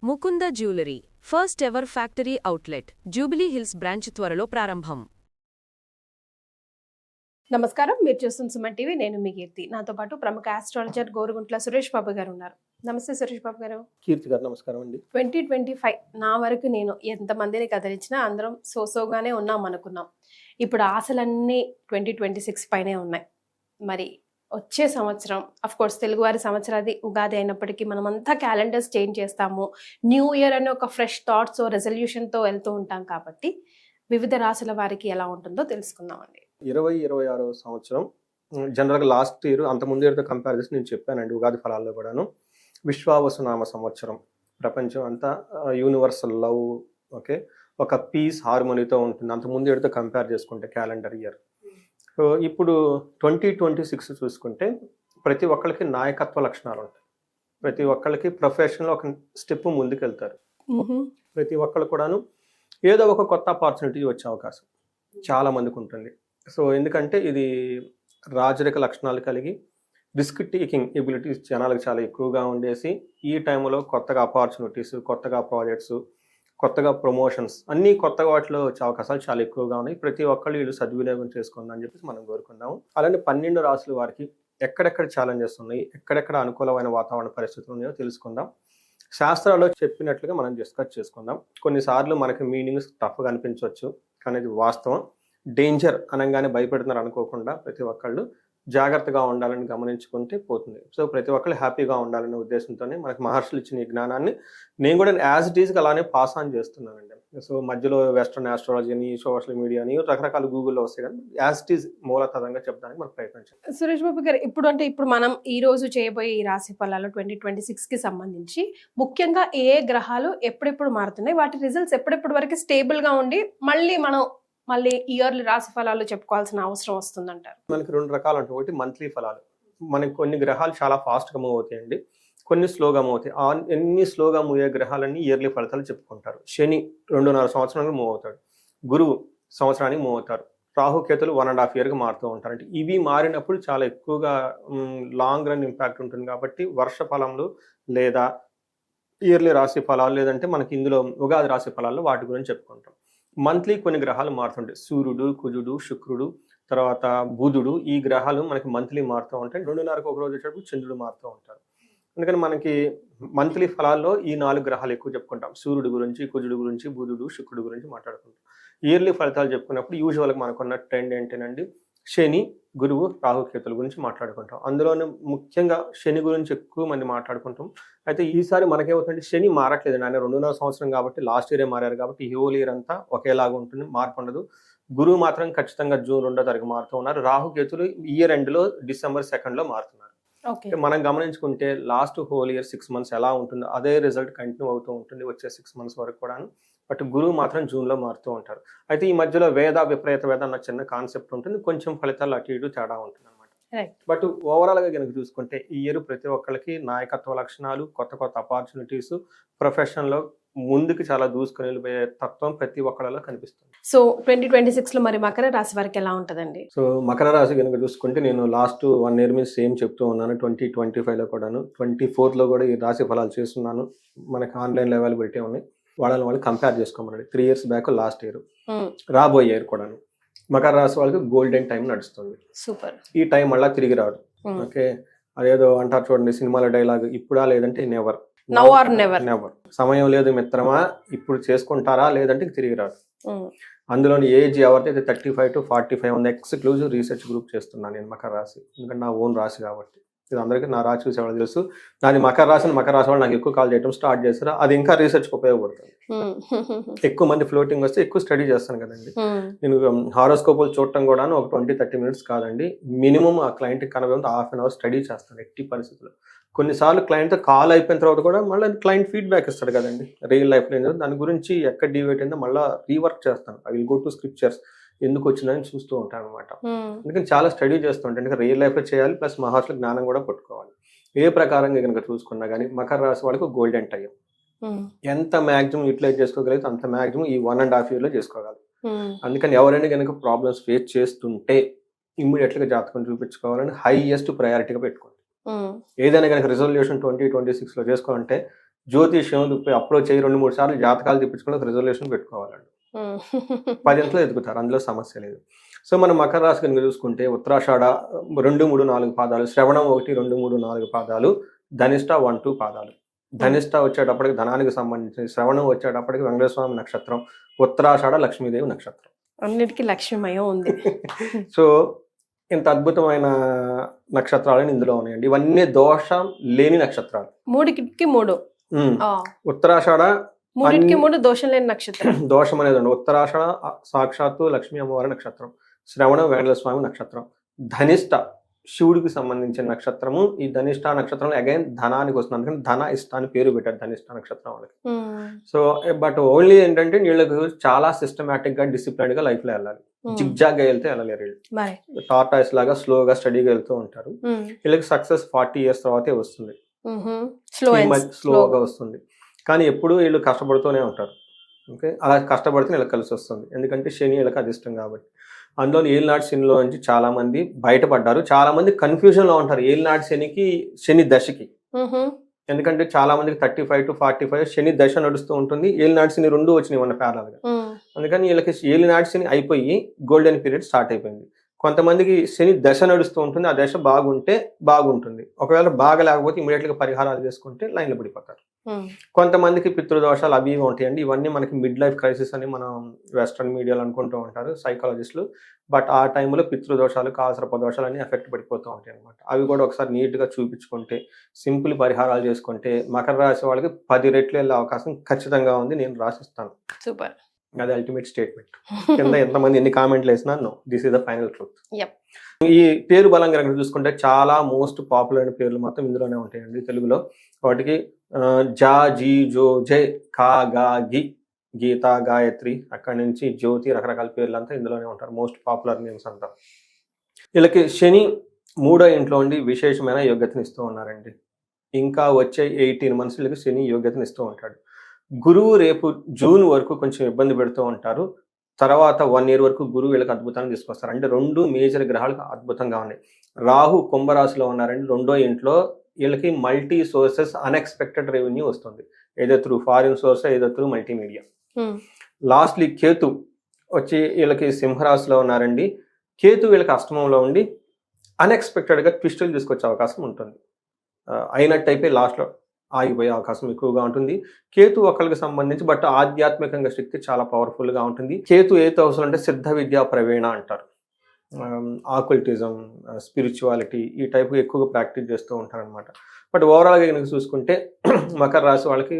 Mukunda jewellery first ever factory outlet jubilee hills branch త్వరలో ప్రారంభం. నమస్కారం, మీరు చూస్తున్న సుమన్ టీవీ. నేను మీ కీర్తి. నాతో పాటు ప్రముఖ ఆస్ట్రాలజర్ గోరుగుంట్ల సురేష్ బాబు గారు ఉన్నారు. నమస్తే సురేష్ బాబు గారు. కీర్తి గారు నమస్కారం అండి. 2025 నా వరకు నేను ఎంతమందిని కదిలించినా అందరం సోసోగానే ఉన్నాం అనుకున్నాం. ఇప్పుడు ఆశలన్నీ 2026 పైనే ఉన్నాయి. మరి వచ్చే సంవత్సరం కోర్స్ తెలుగువారి సంవత్సరాది ఉగాది అయినప్పటికీ మనమంతా క్యాలెండర్స్ చేంజ్ చేస్తాము. న్యూ ఇయర్ అని ఒక ఫ్రెష్ థాట్స్ రెజల్యూషన్తో వెళ్తూ ఉంటాం కాబట్టి వివిధ రాశుల వారికి ఎలా ఉంటుందో తెలుసుకుందామండి. 2026 సంవత్సరం జనరల్గా లాస్ట్ ఇయర్ అంతకుముందు ఇయర్తో కంపేర్ చేసి నేను చెప్పానండి ఉగాది ఫలాల్లో కూడాను. విశ్వావసునామ సంవత్సరం, ప్రపంచం అంతా యూనివర్సల్ లవ్, ఓకే, ఒక పీస్ హార్మోనీతో ఉంటుంది అంతకుముందు ఇయర్తో కంపేర్ చేసుకుంటే క్యాలెండర్ ఇయర్. సో ఇప్పుడు 2026 చూసుకుంటే ప్రతి ఒక్కరికి నాయకత్వ లక్షణాలు ఉంటాయి. ప్రతి ఒక్కరికి ప్రొఫెషన్లో ఒక స్టెప్ ముందుకు వెళ్తారు. ప్రతి ఒక్కరు కూడాను ఏదో ఒక కొత్త ఆపర్చునిటీ వచ్చే అవకాశం చాలా మందికి ఉంటుంది. సో ఎందుకంటే ఇది రాజరిక లక్షణాలు కలిగి రిస్క్ టేకింగ్ ఎబిలిటీస్ జనాలకు చాలా ఎక్కువగా ఉండేసి ఈ టైంలో కొత్తగా ఆపర్చునిటీస్, కొత్తగా ప్రాజెక్ట్స్, కొత్తగా ప్రమోషన్స్ అన్నీ కొత్తగా వాటిలో వచ్చే అవకాశాలు చాలా ఎక్కువగా ఉన్నాయి. ప్రతి ఒక్కళ్ళు వీళ్ళు సద్వినియోగం చేసుకుందని చెప్పేసి మనం కోరుకుందాము. అలానే 12 రాశుల వారికి ఎక్కడెక్కడ ఛాలెంజెస్ ఉన్నాయి, ఎక్కడెక్కడ అనుకూలమైన వాతావరణ పరిస్థితులు ఉన్నాయో తెలుసుకుందాం. శాస్త్రాల్లో చెప్పినట్లుగా మనం డిస్కస్ చేసుకుందాం. కొన్నిసార్లు మనకి మీనింగ్స్ టఫ్గా అనిపించవచ్చు, కానీ ఇది వాస్తవం. డేంజర్ అనగానే భయపెడుతున్నారు అనుకోకుండా ప్రతి ఒక్కళ్ళు జాగ్రత్తగా ఉండాలని గమనించుకుంటే పోతుంది. సో ప్రతి ఒక్కళ్ళు హ్యాపీగా ఉండాలనే ఉద్దేశంతోనే మనకు మహర్షులు ఇచ్చిన ఈ జ్ఞానాన్ని నేను కూడా యాజ్ ఇట్ ఈస్గా అలానే పాస్ ఆన్ చేస్తున్నానండి. సో మధ్యలో వెస్ట్రన్ ఆస్ట్రాలజీ అని, సోషల్ మీడియా అని రకరకాల గూగుల్లో వస్తాయి, కానీ యాజ్ ఇట్ ఈస్ మూలతరంగా చెప్పడానికి మనం ప్రయత్నించాం. సురేష్ బాబు గారు, ఇప్పుడు మనం ఈ రోజు చేయబోయే ఈ రాశి ఫలాలు 2026కి సంబంధించి ముఖ్యంగా ఏ గ్రహాలు ఎప్పుడెప్పుడు మారుతున్నాయి, వాటి రిజల్ట్స్ ఎప్పుడెప్పుడు వరకు స్టేబుల్గా ఉండి మళ్ళీ ఇయర్లీ రాశి ఫలాలు చెప్పుకోవాల్సిన అవసరం వస్తుందంటారు? మనకి 2 రకాలు ఉంటాయి. ఒకటి మంత్లీ ఫలాలు. మనకి కొన్ని గ్రహాలు చాలా ఫాస్ట్గా మూవ్ అవుతాయండి, కొన్ని స్లోగా మూవ్ అవుతాయి. ఎన్ని స్లోగా మూవ్ అయ్యే గ్రహాలన్నీ ఇయర్లీ ఫలితాలు చెప్పుకుంటారు. శని 2.5 సంవత్సరానికి మూవ్ అవుతాడు, గురువు సంవత్సరానికి మూవ్ అవుతారు, రాహుకేతులు 1.5 ఇయర్కి మారుతూ ఉంటారు. అంటే ఇవి మారినప్పుడు చాలా ఎక్కువగా లాంగ్ రన్ ఇంపాక్ట్ ఉంటుంది. కాబట్టి వర్ష ఫలంలో లేదా ఇయర్లీ రాశి ఫలాలు, లేదంటే మనకి ఇందులో ఉగాది రాశి ఫలాల్లో వాటి గురించి చెప్పుకుంటాం. మంత్లీ కొన్ని గ్రహాలు మారుతుంటాయి. సూర్యుడు, కుజుడు, శుక్రుడు, తర్వాత బుధుడు, ఈ గ్రహాలు మనకి మంత్లీ మారుతూ ఉంటాయి. 2.5కి ఒక రోజు వచ్చేటప్పుడు చంద్రుడు మారుతూ ఉంటారు. అందుకని మనకి మంత్లీ ఫలాల్లో ఈ 4 గ్రహాలు ఎక్కువ చెప్పుకుంటాం. సూర్యుడు గురించి, కుజుడు గురించి, బుధుడు, శుక్రుడు గురించి మాట్లాడుకుంటాం. ఇయర్లీ ఫలితాలు చెప్పుకున్నప్పుడు యూజువల్గా మనకున్న ట్రెండ్ ఏంటంటే శని, గురువు, రాహుకేతుల గురించి మాట్లాడుకుంటాం. అందులోనే ముఖ్యంగా శని గురించి ఎక్కువ మంది మాట్లాడుకుంటాం. అయితే ఈసారి మనకేమవుతుందంటే శని మారట్లేదు. ఆయన 2.5 సంవత్సరం కాబట్టి లాస్ట్ ఇయరే మారారు కాబట్టి ఈ హోల్ ఇయర్ అంతా ఒకేలాగా ఉంటుంది, మార్పు ఉండదు. గురువు మాత్రం ఖచ్చితంగా జూన్ 2వ తారీఖు మారుతూ ఉన్నారు. రాహుకేతులు ఇయర్ ఎండ్లో డిసెంబర్ 2nd మారుతున్నారు. మనం గమనించుకుంటే లాస్ట్ హోల్ ఇయర్ 6 months ఎలా ఉంటుందో అదే రిజల్ట్ కంటిన్యూ అవుతూ ఉంటుంది వచ్చే 6 months వరకు కూడాను. బట్ గురువు మాత్రం జూన్లో మారుతూ ఉంటారు. అయితే ఈ మధ్యలో విపరీత వేద అన్న చిన్న కాన్సెప్ట్ ఉంటుంది, కొంచెం ఫలితాలు అటు ఇటు తేడా ఉంటుంది అనమాట. బట్ ఓవరాల్గా కనుక చూసుకుంటే ఈ ఇయర్ ప్రతి ఒక్కరికి నాయకత్వ లక్షణాలు, కొత్త కొత్త ఆపర్చునిటీస్, ప్రొఫెషన్లో ముందుకు చాలా దూసుకుని వెళ్ళిపోయే తత్వం ప్రతి ఒక్కళ్ళలో కనిపిస్తుంది. సో 2026లో మరి మకర రాశి వారికి ఎలా ఉంటుందండి? సో మకర రాశి కనుక చూసుకుంటే నేను లాస్ట్ 1 year మీద సేమ్ చెప్తూ ఉన్నాను. 2025లో కూడాను, 24లో కూడా ఈ రాశి ఫలాలు చేస్తున్నాను. మనకి ఆన్లైన్లో అవైలబిలిటీ ఉన్నాయి, వాళ్ళు కంపేర్ చేసుకోమన్నాడు. 3 years బ్యాక్, లాస్ట్ ఇయర్, రాబోయే ఇయర్ కూడాను మకర రాశి వాళ్ళకి గోల్డెన్ టైం నడుస్తుంది. సూపర్. ఈ టైం మళ్ళీ తిరిగి రాదు. ఓకే, అదేదో అంటారు చూడండి సినిమాల డైలాగ్, ఇప్పుడా లేదంటే నెవర్. సమయం లేదు మిత్రమా, ఇప్పుడు చేసుకుంటారా లేదంటే తిరిగి రాదు. అందులోని ఏజ్ ఎవరిదైతే 35 to 45 ఉంది. ఎక్స్క్లూజివ్ రీసెర్చ్ గ్రూప్ చేస్తున్నాను నేను మకర రాశి, ఎందుకంటే నా ఓన్ రాశి కాబట్టి. ఇది అందరికీ నా రాశి చూసే వాళ్ళు తెలుసు. నాది మకర రాశి వాళ్ళు నాకు ఎక్కువ కాల్ చేయడం స్టార్ట్ చేస్తారు. అది ఇంకా రీసెర్చ్కి ఉపయోగపడుతుంది. ఎక్కువ మంది ఫ్లోటింగ్ వస్తే ఎక్కువ స్టడీ చేస్తాను కదండి. నేను హారోస్కోపులు చూడటం కూడా ఒక 20-30 minutes కాదండి, మినిమం ఆ క్లయింట్కి కనబడి ½ an hour స్టడీ చేస్తాను ఎట్టి పరిస్థితుల్లో. కొన్నిసార్లు క్లయింట్తో కాల్ అయిపోయిన తర్వాత కూడా మళ్ళీ క్లయింట్ ఫీడ్బ్యాక్ ఇస్తాడు కదండి రియల్ లైఫ్లో ఏంటో, దాని గురించి ఎక్కడ డివేట్ అయిందో మళ్ళీ రీవర్క్ చేస్తాను. I will go to scriptures, ఎందుకు వచ్చిందని చూస్తూ ఉంటాను అనమాట. అందుకని చాలా స్టడీ చేస్తూ ఉంటాను. అంటే రియల్ లైఫ్లో చేయాలి, ప్లస్ మహర్షుల జ్ఞానం కూడా పట్టుకోవాలి. ఏ ప్రకారంగా కనుక చూసుకున్నా కానీ మకర రాశి వాళ్ళకి గోల్డెన్ టైం. ఎంత మ్యాక్సిమం యూటిలైజ్ చేసుకోగలిగితే అంత మ్యాక్సిమం ఈ 1.5 yearలో చేసుకోగలరు. అందుకని ఎవరైనా కనుక ప్రాబ్లమ్స్ ఫేస్ చేస్తుంటే ఇమ్మీడియట్గా జాతకం చూపించుకోవాలని హైయెస్ట్ ప్రయారిటీగా పెట్టుకోండి. ఏదైనా కనుక రిజల్యూషన్ 2026లో చేసుకోవాలంటే జ్యోతిష్యం అప్రోచ్ అయ్యి 2-3 సార్లు జాతకాలు తెప్పించుకుని ఒక రిజల్యూషన్ పెట్టుకోవాలండి. 10 ఎదుగుతారు, అందులో సమస్య లేదు. సో మనం మకర రాశి కనుక చూసుకుంటే ఉత్తరాషాఢ 2, 3, 4 పాదాలు, శ్రవణం 1, 2, 3, 4 పాదాలు, ధనిష్ట 1, 2 పాదాలు. ధనిష్ట వచ్చేటప్పటికి ధనానికి సంబంధించి, శ్రవణం వచ్చేటప్పటికి వెంకటేశ్వర స్వామి నక్షత్రం, ఉత్తరాషాఢ లక్ష్మీదేవి నక్షత్రం. అన్నిటికీ లక్ష్మీమయం ఉంది. సో ఇంత అద్భుతమైన నక్షత్రాలు ఇందులో ఉన్నాయండి. ఇవన్నీ దోషం లేని నక్షత్రాలు. 3కి 3. ఉత్తరాషాఢ 3కి 3 దోషం లేని నక్షత్రం. దోషం అనేది ఉండదు. ఉత్తరాషాఢ సాక్షాత్తు లక్ష్మీ అమ్మవారి నక్షత్రం, శ్రవణం వెంకటేశ్వర స్వామి నక్షత్రం, ధనిష్ట శివుడికి సంబంధించిన నక్షత్రము. ఈ ధనిష్ట నక్షత్రం అగైన్ ధనానికి వస్తుంది, అందుకని ధన ఇష్ట అని పేరు పెట్టారు ధనిష్ట నక్షత్రం వాళ్ళకి. సో బట్ ఓన్లీ ఏంటంటే వీళ్ళకి చాలా సిస్టమేటిక్ గా, డిసిప్లైన్ గా లైఫ్ లో వెళ్ళాలి. జిగ్జాగ్ గా వెళ్తే వెళ్ళలేరు వీళ్ళు. టార్టాయిస్ లాగా స్లోగా స్టడీగా వెళ్తూ ఉంటారు. వీళ్ళకి సక్సెస్ 40 years తర్వాతే వస్తుంది, స్లోగా వస్తుంది. కానీ ఎప్పుడు వీళ్ళు కష్టపడుతూనే ఉంటారు. ఓకే, అలా కష్టపడితే వీళ్ళకి కలిసి వస్తుంది, ఎందుకంటే శని వీళ్ళకి అదిష్టం కాబట్టి. అందులో ఏలినాటి శనిలో నుంచి చాలా మంది బయటపడ్డారు. చాలా మంది కన్ఫ్యూజన్ లో ఉంటారు ఏలినాటి శనికి, శని దశకి. ఎందుకంటే చాలా మందికి 35 to 45 శని దశ నడుస్తూ ఉంటుంది, ఏలినాటి శని 2 వచ్చినాయి మన ప్యారల్గా. అందుకని వీళ్ళకి ఏలినాటి శని అయిపోయి గోల్డెన్ పీరియడ్ స్టార్ట్ అయిపోయింది. కొంతమందికి శని దశ నడుస్తూ ఉంటుంది, ఆ దశ బాగుంటే బాగుంటుంది, ఒకవేళ బాగా లేకపోతే ఇమీడియట్ గా పరిహారాలు చేసుకుంటే లైన్లో పడిపోతారు. కొంతమందికి పితృదోషాలు అవి ఉంటాయండి. ఇవన్నీ మనకి మిడ్ లైఫ్ క్రైసిస్ అని మనం వెస్ట్రన్ మీడియాలో అనుకుంటూ ఉంటారు సైకాలజిస్టులు. బట్ ఆ టైంలో పితృదోషాలు, కాలసర్పదోషాలు అన్ని ఎఫెక్ట్ పడిపోతూ ఉంటాయి అనమాట. అవి కూడా ఒకసారి నీట్గా చూపించుకుంటే, సింపుల్ పరిహారాలు చేసుకుంటే మకర రాశి వాళ్ళకి 10 రెట్లు వెళ్ళే అవకాశం ఖచ్చితంగా ఉంది, నేను రాసిస్తాను. సూపర్, అది అల్టిమేట్ స్టేట్మెంట్. కింద ఎంతమంది ఎన్ని కామెంట్లు వేసినా no, this is the final truth. ఈ పేరు బలంగా కనుక చూసుకుంటే చాలా మోస్ట్ పాపులర్ అయిన పేర్లు మొత్తం ఇందులోనే ఉంటాయండి తెలుగులో. వాటికి జా, జీ, జో, జై, కా, గా, గి, గీత, గాయత్రి, అక్కడి నుంచి జ్యోతి, రకరకాల పేర్లు అంతా ఇందులోనే ఉంటారు. మోస్ట్ పాపులర్ నేమ్స్ అంతా. వీళ్ళకి శని 3వ ఇంట్లో ఉండి విశేషమైన యోగ్యతను ఇస్తూ ఉన్నారండి. ఇంకా వచ్చే 18 months వీళ్ళకి శని యోగ్యతను ఇస్తూ ఉంటాడు. గురువు రేపు జూన్ వరకు కొంచెం ఇబ్బంది పెడుతూ ఉంటారు. తర్వాత 1 year వరకు గురువు వీళ్ళకి అద్భుతాన్ని తీసుకొస్తారు. అంటే 2 మేజర్ గ్రహాలకు అద్భుతంగా ఉన్నాయి. రాహు కుంభరాశిలో ఉన్నారండి 2వ ఇంట్లో. వీళ్ళకి మల్టీ సోర్సెస్, అన్ఎక్స్పెక్టెడ్ రెవెన్యూ వస్తుంది, ఏదో త్రూ ఫారిన్ సోర్స్, ఏదో త్రూ మల్టీమీడియా. లాస్ట్లీ కేతు వచ్చి వీళ్ళకి సింహరాశిలో ఉన్నారండి. కేతు వీళ్ళకి అష్టమంలో ఉండి అన్ఎక్స్పెక్టెడ్గా ట్విస్టులు తీసుకొచ్చే అవకాశం ఉంటుంది. అయినట్టయిపోయి లాస్ట్లో ఆగిపోయే అవకాశం ఎక్కువగా ఉంటుంది. కేతు ఒకరికి సంబంధించి, బట్ ఆధ్యాత్మికంగా శక్తి చాలా పవర్ఫుల్గా ఉంటుంది. కేతు ఏతో అవసరం అంటే సిద్ధ విద్యా ప్రవీణ అంటారు. ఆకల్టిజం, స్పిరిచువాలిటీ ఈ టైపు ఎక్కువగా ప్రాక్టీస్ చేస్తూ ఉంటారనమాట. బట్ ఓవరాల్గా కనుక చూసుకుంటే మకర రాశి వాళ్ళకి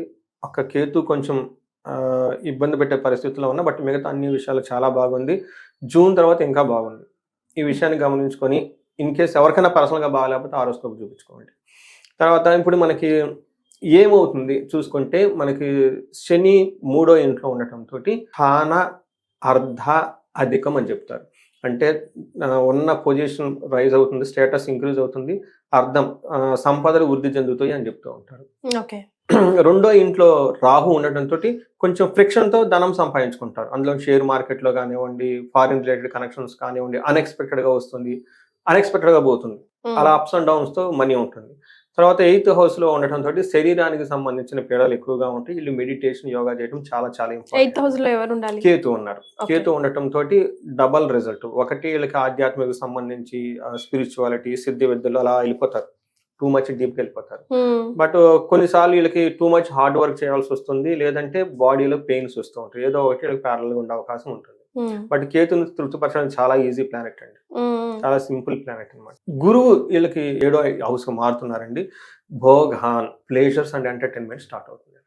ఒక్క కేతు కొంచెం ఇబ్బంది పెట్టే పరిస్థితుల్లో ఉన్నా, బట్ మిగతా అన్ని విషయాలు చాలా బాగుంది. జూన్ తర్వాత ఇంకా బాగుంది. ఈ విషయాన్ని గమనించుకొని ఇన్ కేస్ ఎవరికైనా పర్సనల్గా బాగాలేకపోతే హారోస్కోప్ చూపించుకోండి. తర్వాత ఇప్పుడు మనకి ఏమవుతుంది చూసుకుంటే, మనకి శని 3వ ఇంట్లో ఉండటంతో స్థాన అర్ధ అధికం అని చెప్తారు. అంటే ఉన్న పొజిషన్ రైజ్ అవుతుంది, స్టేటస్ ఇంక్రీజ్ అవుతుంది, అర్థం సంపదలు వృద్ధి చెందుతాయి అని చెప్తూ ఉంటారు. 2వ ఇంట్లో రాహు ఉండటంతో కొంచెం ఫ్రిక్షన్తో ధనం సంపాదించుకుంటారు. అందులో షేర్ మార్కెట్లో కానివ్వండి, ఫారిన్ రిలేటెడ్ కనెక్షన్స్ కానివ్వండి, అన్ఎక్స్పెక్టెడ్గా వస్తుంది, అన్ఎక్స్పెక్టెడ్గా పోతుంది. అలా అప్స్ అండ్ డౌన్స్తో మనీ ఉంటుంది. తర్వాత 8th హౌస్లో ఉండటంతో శరీరానికి సంబంధించిన పీడలు ఎక్కువగా ఉంటాయి. వీళ్ళు మెడిటేషన్, యోగా చేయడం చాలా చాలా ఇంపార్టెంట్. 8th హౌస్లో ఎవరు ఉండాలి? కేతు ఉన్నారు. కేతు ఉండటంతో డబల్ రిజల్ట్. ఒకటి వీళ్ళకి ఆధ్యాత్మిక సంబంధించి స్పిరిచువాలిటీ, సిద్ధి విద్యలు అలా వెళ్ళిపోతారు, టూ మచ్ డీప్కి వెళ్ళిపోతారు. బట్ కొన్నిసార్లు వీళ్ళకి టూ మచ్ హార్డ్ వర్క్ చేయాల్సి వస్తుంది, లేదంటే బాడీలో పెయిన్స్ వస్తూ ఉంటాయి. ఏదో ఒకటి వీళ్ళకి ప్యారల్గా ఉండే అవకాశం ఉంటుంది. బట్ కేతుని తృప్తిపరచడం చాలా ఈజీ ప్లానెట్ అండి, చాలా సింపుల్ ప్లానెట్ అనమాట. గురువు వీళ్ళకి 7వ హౌస్ మారుతున్నారండి. భోగాన్, ప్లేజర్స్ అండ్ ఎంటర్టైన్మెంట్ స్టార్ట్ అవుతుంది.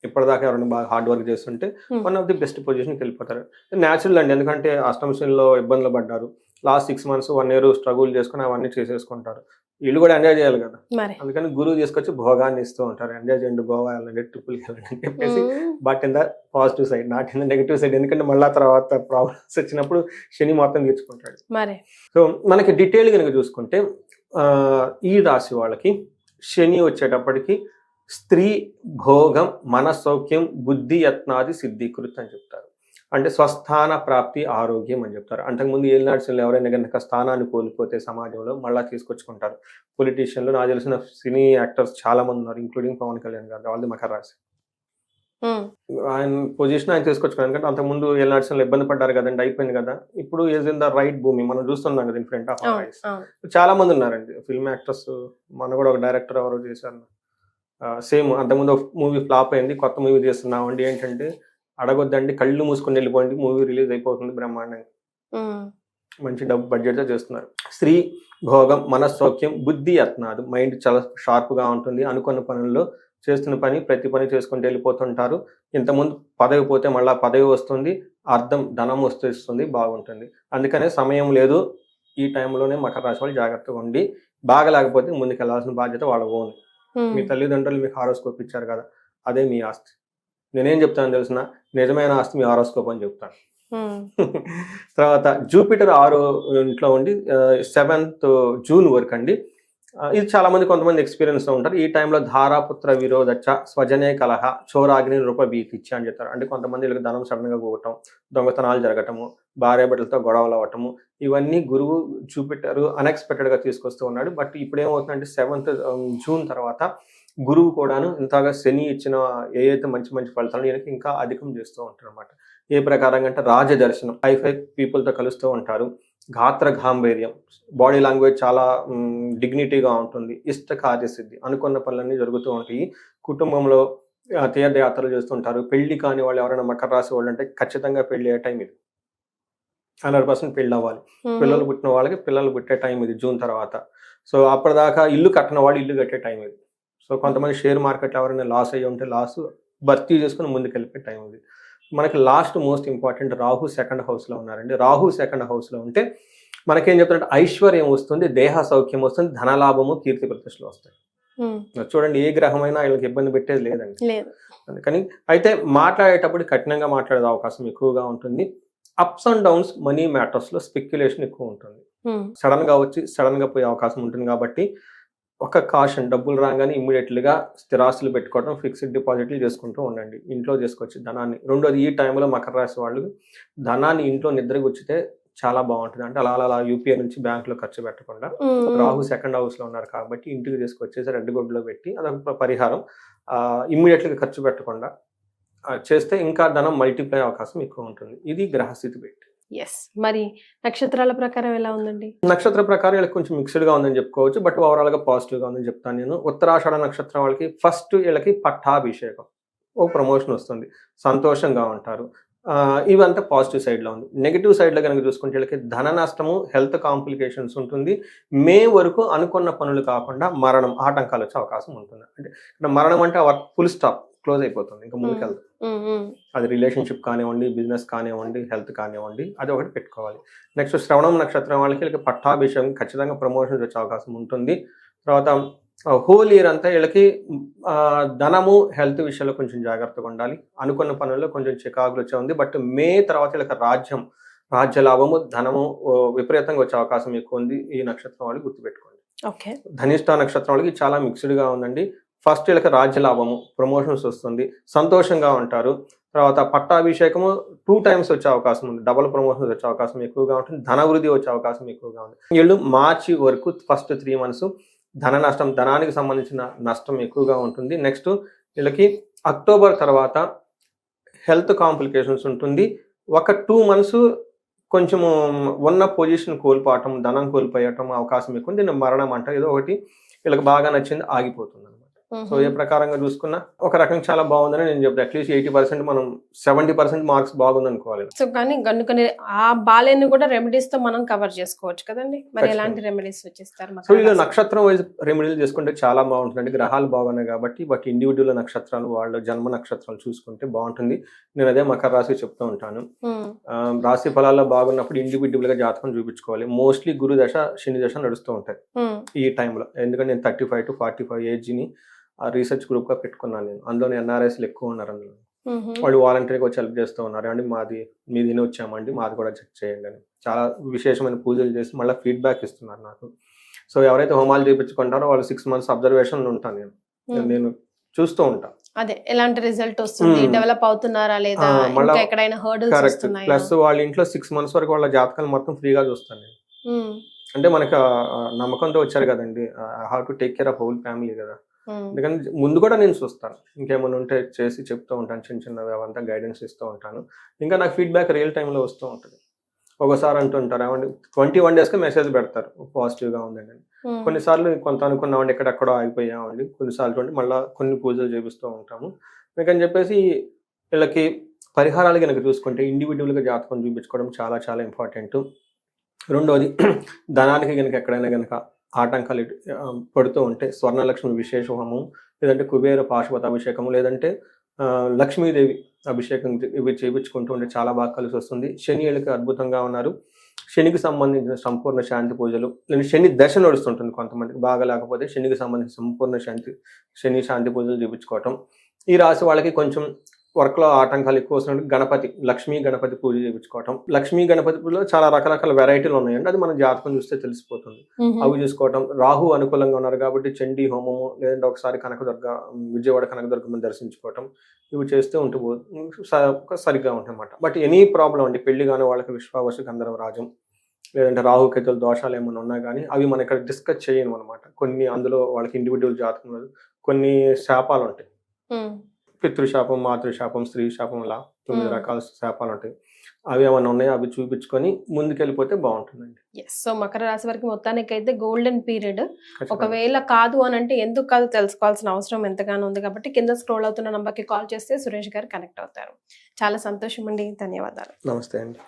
ఇప్పటిదాకా ఎవరైనా బాగా హార్డ్ వర్క్ చేస్తుంటే వన్ ఆఫ్ ది బెస్ట్ పొజిషన్కి వెళ్ళిపోతారు. న్యాచురల్ అండి, ఎందుకంటే అష్టమశనిలో ఇబ్బందులు పడ్డారు. లాస్ట్ 6 months 1 year స్ట్రగుల్ చేసుకుని అవన్నీ చేసేసుకుంటారు. వీళ్ళు కూడా ఎంజాయ్ చేయాలి కదా, అందుకని గురువు తీసుకొచ్చి భోగాన్ని ఇస్తూ ఉంటారు. ఎంజాయ్ చేయండి, గోవా వెళ్ళండి, ట్రిపుల్కి వెళ్ళండి అని చెప్పేసి. But in the positive side, not in the negative side. ఎందుకంటే మళ్ళా తర్వాత ప్రాబ్లమ్స్ వచ్చినప్పుడు శని మొత్తం తీర్చుకుంటాడు. సో మనకి డీటెయిల్ కనుక చూసుకుంటే ఈ రాశి వాళ్ళకి శని వచ్చేటప్పటికి స్త్రీ భోగం, మనసౌఖ్యం, బుద్ధి యత్నాది సిద్ధీకృత్ అని చెప్తారు. అంటే స్వస్థాన ప్రాప్తి ఆరోగ్యం అని చెప్తారు. అంతకుముందు ఏలినాటి ఎవరైనా కనుక స్థానాన్ని కోల్పోతే సమాజంలో మళ్ళా తీసుకొచ్చుకుంటారు. పొలిటీషియన్లు నాకు తెలిసిన సినీ యాక్టర్స్ చాలా మంది ఉన్నారు, ఇంక్లూడింగ్ పవన్ కళ్యాణ్ గారు, వాళ్ళది మకర రాశి. ఆయన పొజిషన్ ఆయన తీసుకొచ్చుకున్నారు. ఎందుకంటే అంతకుముందు ఏలినాటి ఇబ్బంది పడ్డారు కదండి, అయిపోయింది కదా. ఇప్పుడు ఈజ్ ఇన్ ద రైట్ భూమి, మనం చూస్తున్నాం కదా in front of our eyes. చాలా మంది ఉన్నారండి ఫిల్మ్ యాక్టర్స్. మన కూడా ఒక డైరెక్టర్ ఎవరో చేశారు సేమ్. అంతకుముందు మూవీ ఫ్లాప్ అయింది, కొత్త మూవీ తీస్తున్నామండి, ఏంటంటే అడగొద్దండి కళ్ళు మూసుకొని వెళ్ళిపోయింది, మూవీ రిలీజ్ అయిపోతుంది బ్రహ్మాండంగా, మంచి డబ్బు బడ్జెట్తో చేస్తున్నారు. స్త్రీ భోగం, మనస్సౌఖ్యం, బుద్ధి యత్నాలు, మైండ్ చాలా షార్ప్గా ఉంటుంది. అనుకున్న పనుల్లో చేస్తున్న పని ప్రతి పని చేసుకుంటూ వెళ్ళిపోతుంటారు. ఇంతకుముందు పదవి పోతే మళ్ళీ పదవి వస్తుంది, అర్థం ధనం వస్తుంది, బాగుంటుంది. అందుకనే సమయం లేదు, ఈ టైంలోనే మకర రాశి వాళ్ళు జాగ్రత్తగా ఉండి, బాగా లేకపోతే ముందుకు వెళ్ళాల్సిన బాధ్యత వాళ్ళ ఓన్. మీ తల్లిదండ్రులు మీకు హారోస్కోప్ ఇచ్చారు కదా, అదే మీ ఆస్తి. నేనేం చెప్తాను తెలిసిన, నిజమైన ఆస్తి మీ హారోస్కోప్ అని చెప్తాను. తర్వాత జూపిటర్ 6వ ఇంట్లో ఉండి 7th జూన్ వరకు అండి. ఇది చాలా మంది కొంతమంది ఎక్స్పీరియన్స్ ఉంటారు. ఈ టైంలో ధారాపుత్ర విరోధచ్చ, స్వజనే కలహ, చోరాగ్ని రూపభీతిచ్చ అని చెప్తారు. అంటే కొంతమంది వీళ్ళకి ధనం సడన్గా పోవటం, దొంగతనాలు జరగటము, భార్యాభర్తలతో గొడవలు అవ్వటము, ఇవన్నీ గురువు జూపిటర్ అన్ఎక్స్పెక్టెడ్గా తీసుకొస్తూ ఉన్నాడు. బట్ ఇప్పుడు ఏమవుతుందంటే 7th జూన్ తర్వాత గురువు కూడాను ఇంతగా శని ఇచ్చిన ఏవైతే మంచి మంచి ఫలితాలు ఈయనకి ఇంకా అధికం చేస్తూ ఉంటారు అనమాట. ఏ ప్రకారంగా అంటే రాజదర్శనం, హైఫై పీపుల్తో కలుస్తూ ఉంటారు. గాత్ర గాంభీర్యం, బాడీ లాంగ్వేజ్ చాలా డిగ్నిటీగా ఉంటుంది. ఇష్ట కార్యసిద్ధి, అనుకున్న పనులన్నీ జరుగుతూ ఉంటాయి. కుటుంబంలో తీర్థయాత్రలు చేస్తుంటారు. పెళ్లి కాని వాళ్ళు ఎవరైనా మకర రాశి వాళ్ళు అంటే ఖచ్చితంగా పెళ్లి అయ్యే టైం ఇది, 100% పెళ్ళి అవ్వాలి. పిల్లలు పుట్టిన వాళ్ళకి పిల్లలు పుట్టే టైం ఇది జూన్ తర్వాత. సో అప్పటిదాకా ఇల్లు కట్టిన వాళ్ళు ఇల్లు కట్టే టైం ఇది. సో కొంతమంది షేర్ మార్కెట్లో ఎవరైనా లాస్ అయ్యి ఉంటే లాస్ భర్తీ చేసుకుని ముందుకు వెళ్ళిపోయే టైం ఇది. మనకి last most important Rahu 2nd హౌస్లో ఉన్నారండి. రాహు 2nd హౌస్లో ఉంటే మనకేం చెప్తారంటే ఐశ్వర్యం వస్తుంది, దేహ సౌఖ్యం వస్తుంది, ధనలాభము, కీర్తి ప్రతిష్టలు వస్తాయి. చూడండి, ఏ గ్రహమైనా వీళ్ళకి ఇబ్బంది పెట్టేది లేదండి. అందుకని అయితే మాట్లాడేటప్పుడు కఠినంగా మాట్లాడే అవకాశం ఎక్కువగా ఉంటుంది. అప్స్ అండ్ డౌన్స్ మనీ మ్యాటర్స్లో స్పెక్యులేషన్ ఎక్కువ ఉంటుంది. సడన్గా వచ్చి సడన్గా పోయే అవకాశం ఉంటుంది. కాబట్టి ఒక కాషన్, డబ్బులు రాగానే ఇమ్మీడియట్లీగా స్థిరాస్తులు పెట్టుకోవడం, ఫిక్స్డ్ డిపాజిట్లు చేసుకుంటూ ఉండండి. ఇంట్లో చేసుకోవచ్చు ధనాన్ని. రెండోది, ఈ టైంలో మకర రాశి వాళ్ళు ధనాన్ని ఇంట్లో నిద్రకు వచ్చితే చాలా బాగుంటుంది. అంటే అలా యూపీఐ నుంచి బ్యాంకులో ఖర్చు పెట్టకుండా, రాహు 2nd హౌస్లో ఉన్నారు కాబట్టి ఇంటికి తీసుకొచ్చేసి రెడ్ గొడ్డులో పెట్టి అదొక పరిహారం. ఇమ్మీడియట్లీగా ఖర్చు పెట్టకుండా చేస్తే ఇంకా ధనం మల్టిప్లై అవకాశం ఎక్కువ ఉంటుంది. ఇది గ్రహస్థితి పెట్టి. మరి నక్షత్రాల ప్రకారం ఎలా ఉందండి? నక్షత్ర ప్రకారం వీళ్ళకి కొంచెం మిక్స్డ్గా ఉందని చెప్పుకోవచ్చు. బట్ ఓవరాల్గా పాజిటివ్గా ఉందని చెప్తాను నేను. ఉత్తరాషాఢ నక్షత్రం వాళ్ళకి ఫస్ట్ వీళ్ళకి పట్టాభిషేకం, ఓ ప్రమోషన్ వస్తుంది, సంతోషంగా ఉంటారు. ఇవంతా పాజిటివ్ సైడ్లో ఉంది. నెగిటివ్ సైడ్లో కనుక చూసుకుంటే వీళ్ళకి ధన నష్టము, హెల్త్ కాంప్లికేషన్స్ ఉంటుంది. మే వరకు అనుకున్న పనులు కాకుండా మరణం, ఆటంకాలు వచ్చే అవకాశం ఉంటుంది. అంటే ఇక్కడ మరణం అంటే ఫుల్ స్టాప్, క్లోజ్ అయిపోతుంది, ఇంకా ముందుకెళ్తాం. అది రిలేషన్షిప్ కానివ్వండి, బిజినెస్ కానివ్వండి, హెల్త్ కానివ్వండి, అది ఒకటి పెట్టుకోవాలి. నెక్స్ట్ శ్రవణం నక్షత్రం వాళ్ళకి వీళ్ళకి పట్టాభిషేకం, ఖచ్చితంగా ప్రమోషన్స్ వచ్చే అవకాశం ఉంటుంది. తర్వాత హోల్ ఇయర్ అంతా వీళ్ళకి ధనము, హెల్త్ విషయంలో కొంచెం జాగ్రత్తగా ఉండాలి. అనుకున్న పనుల్లో కొంచెం చికాకులు వచ్చే ఉంది. బట్ మే తర్వాత వీళ్ళకి రాజ్య లాభము, ధనము విపరీతంగా వచ్చే అవకాశం ఎక్కువ ఉంది. ఈ నక్షత్రం వాళ్ళకి గుర్తుపెట్టుకోండి. ధనిష్ట నక్షత్రం వాళ్ళకి చాలా మిక్స్డ్గా ఉందండి. ఫస్ట్ వీళ్ళకి రాజ్య లాభము, ప్రమోషన్స్ వస్తుంది, సంతోషంగా ఉంటారు. తర్వాత పట్టాభిషేకము 2 times వచ్చే అవకాశం ఉంది, డబుల్ ప్రమోషన్స్ వచ్చే అవకాశం ఎక్కువగా ఉంటుంది, ధనవృద్ధి వచ్చే అవకాశం ఎక్కువగా ఉంది. వీళ్ళు మార్చి వరకు ఫస్ట్ 3 months ధన నష్టం, ధనానికి సంబంధించిన నష్టం ఎక్కువగా ఉంటుంది. నెక్స్ట్ వీళ్ళకి అక్టోబర్ తర్వాత హెల్త్ కాంప్లికేషన్స్ ఉంటుంది. ఒక 2 months కొంచెము ఉన్న పొజిషన్ కోల్పోవటం, ధనం కోల్పోయటం అవకాశం ఎక్కువ. దీన్ని మరణం అంటారు. ఏదో ఒకటి వీళ్ళకి బాగా నచ్చింది ఆగిపోతుంది అనమాట. సో ఏ ప్రకారంగా చూసుకున్నా ఒక రకంగా చాలా బాగుందని నేను చెప్తాను. అట్లీస్ట్ 80% మనం 70% మార్క్స్ బాగుంది అనుకోవాలి. సో కానీ కొన్ని ఆ బాలేని కూడా రెమెడీస్ తో మనం కవర్ చేసుకోవచ్చు కదండి. మరి ఎలాంటి రెమెడీస్ వచ్చేస్తారు? సో ఇలా నక్షత్రం వైజ్ రెమెడీలు చేసుకుంటే చాలా బాగుంటుంది. గ్రహాలు బాగున్నాయి కాబట్టి, బట్ ఇండివిజువల్ నక్షత్రాలు, వాళ్ళ జన్మ నక్షత్రాలు చూసుకుంటే బాగుంటుంది. నేను అదే మకర రాశి చెప్తూ ఉంటాను. రాశి ఫలాల్లో బాగున్నప్పుడు ఇండివిజువల్ గా జాతకం చూపించుకోవాలి. మోస్ట్లీ గురు దశ, శని దశ నడుస్తూ ఉంటాయి ఈ టైంలో. ఎందుకంటే నేను 35 to 45 ఏజ్ని రీసెర్చ్ గ్రూప్గా పెట్టుకున్నాను నేను. అందులో ఎన్ఆర్ఐస్లు ఎక్కువ ఉన్నారు. అందులో వాళ్ళు వాలంటీర్గా వచ్చి హెల్ప్ చేస్తూ ఉన్నారు. అండి మీది వచ్చామండి, మాది కూడా చెక్ చేయండి అని చాలా విశేషమైన పూజలు చేసి మళ్ళీ ఫీడ్బ్యాక్ ఇస్తున్నారు నాకు. సో ఎవరైతే హోమాలు చేయించుకుంటారో వాళ్ళు 6 months అబ్జర్వేషన్ ఉంటాను నేను చూస్తూ ఉంటా. అదే ఎలాంటి రిజల్ట్ వస్తుంది, డెవలప్ అవుతున్నారా లేదా, మళ్ళా ఇంకా ఎక్కడైనా హర్డల్స్ కరెక్ట్. వస్తున్నాయా? ప్లస్ వాళ్ళ ఇంట్లో 6 months వరకు వాళ్ళ జాతకాలు మొత్తం ఫ్రీగా చూస్తాను నేను. ఉమ్, అంటే మనకు నమ్మకంతో వచ్చారు కదండి, how to take care of whole family కదా. ఉమ్, అందుకని ముందు కూడా నేను చూస్తాను, ఇంకేమైనా ఉంటే చేసి చెప్తూ ఉంటాను, చిన్న చిన్నవి అవంతా గైడెన్స్ ఇస్తూ ఉంటాను. ఇంకా నాకు ఫీడ్బ్యాక్ రియల్ టైంలో వస్తూ ఉంటుంది. ఒకసారి అంటుంటారు ఏమండి 21 daysకి మెసేజ్ పెడతారు పాజిటివ్గా ఉందండి అని. ఉమ్, కొన్నిసార్లు కొంత అనుకున్నామండి ఎక్కడెక్కడో ఆగిపోయామండి, కొన్నిసార్లు మళ్ళీ కొన్ని పూజలు చేపిస్తూ ఉంటాము. అందుకని చెప్పేసి వీళ్ళకి పరిహారాలు కనుక చూసుకుంటే ఇండివిజువల్గా జాతకం చూపించుకోవడం చాలా చాలా ఇంపార్టెంట్. రెండోది ధనానికి కనుక ఎక్కడైనా కనుక ఆటంకాలు పడుతూ ఉంటే స్వర్ణలక్ష్మి విశేష హోమం, లేదంటే కుబేర పాశుపత అభిషేకము, లేదంటే లక్ష్మీదేవి అభిషేకం ఇవి చేయించుకుంటూ ఉంటే చాలా బాగా కలిసి వస్తుంది. శని వీళ్ళకి అద్భుతంగా ఉన్నారు. శనికి సంబంధించిన సంపూర్ణ శాంతి పూజలు, లేదా శని దశ నడుస్తుంటుంది కొంతమందికి బాగా, లేకపోతే శనికి సంబంధించిన సంపూర్ణ శని శాంతి పూజలు చేయించుకోవటం. ఈ రాశి వాళ్ళకి కొంచెం వర్క్లో ఆటంకాలు ఎక్కువ వస్తున్నట్టు గణపతి, లక్ష్మీ గణపతి పూజ చేయించుకోవటం. లక్ష్మీ గణపతి పూజలో చాలా రకరకాల వెరైటీలు ఉన్నాయండి, అది మనం జాతకం చూస్తే తెలిసిపోతుంది. అవి చూసుకోవటం. రాహు అనుకూలంగా ఉన్నారు కాబట్టి చండీ హోమము, లేదంటే ఒకసారి కనకదుర్గ, విజయవాడ కనకదుర్గమ్మని దర్శించుకోవటం, ఇవి చేస్తే ఉంటూ సరిగ్గా ఉంటాయన్నమాట. బట్ ఎనీ ప్రాబ్లం అండి, పెళ్లి కానీ వాళ్ళకి విశ్వావసు గంధర్వ రాజం, లేదంటే రాహుకేతుల దోషాలు ఏమైనా ఉన్నా కానీ అవి మనం ఇక్కడ డిస్కస్ చేయను అనమాట. కొన్ని అందులో వాళ్ళకి ఇండివిజువల్ జాతకం, కొన్ని శాపాలు ఉంటాయి. పితృశాపం, మాతృశాపం, స్త్రీ శాపం, ఇలా 9 రకాల శాపాలు ఉంటాయి. అవి ఏమైనా ఉన్నాయో అవి చూపించుకొని ముందుకెళ్ళిపోతే బాగుంటుందండి. సో మకర రాశి వారికి మొత్తానికి అయితే గోల్డెన్ పీరియడ్. ఒకవేళ కాదు అని అంటే ఎందుకు కాదు తెలుసుకోవాల్సిన అవసరం ఎంతగానో ఉంది కాబట్టి కింద స్క్రోల్ అవుతున్న నంబర్కి కాల్ చేస్తే సురేష్ గారు కనెక్ట్ అవుతారు. చాలా సంతోషం అండి, ధన్యవాదాలు. నమస్తే అండి.